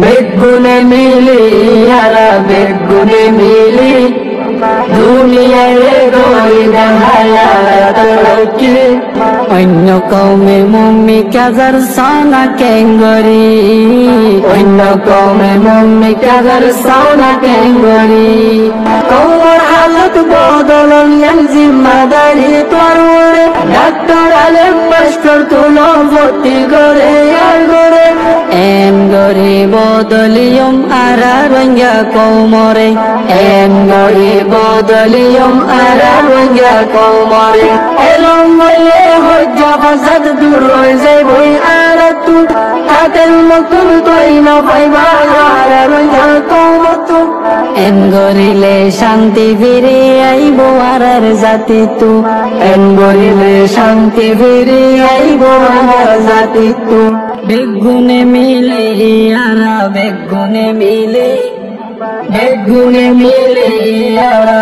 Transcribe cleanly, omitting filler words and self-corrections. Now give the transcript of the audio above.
বেগুনে মিলি আরা বেগুনে মিলি দুনিয়ায় গরি দেখায়া তরকি অন্য কৌমে মম্মি কাজার সানা কেঙ্গরি অন্য কৌমে মম্মি কাজার সানা কেঙ্গরি কৌমর হালত বদলন জিম্মাদারি তোর ডাক্তার আলেম মাস্টার তুলো ভর্তি করে আর করে এম গরি বদলিয়ম আরা রঙ্গা কৌমরে এম গরি বদলিয়ম আরা রঙ্গা কৌমরে এলম বলে হজ্জা ফাসাদ দূর হয়ে যায় বই আর তু তাদের মতন তুই না পাইবা আরা রঙ্গা কৌমত এম গরিলে শান্তি ফিরে আইব আরার জাতি তু এম গরিলে শান্তি ফিরে আইব আরার জাতি তু বেগুনে মিলে আরা বেগুনে মিলে বেগুনে মিলে আরা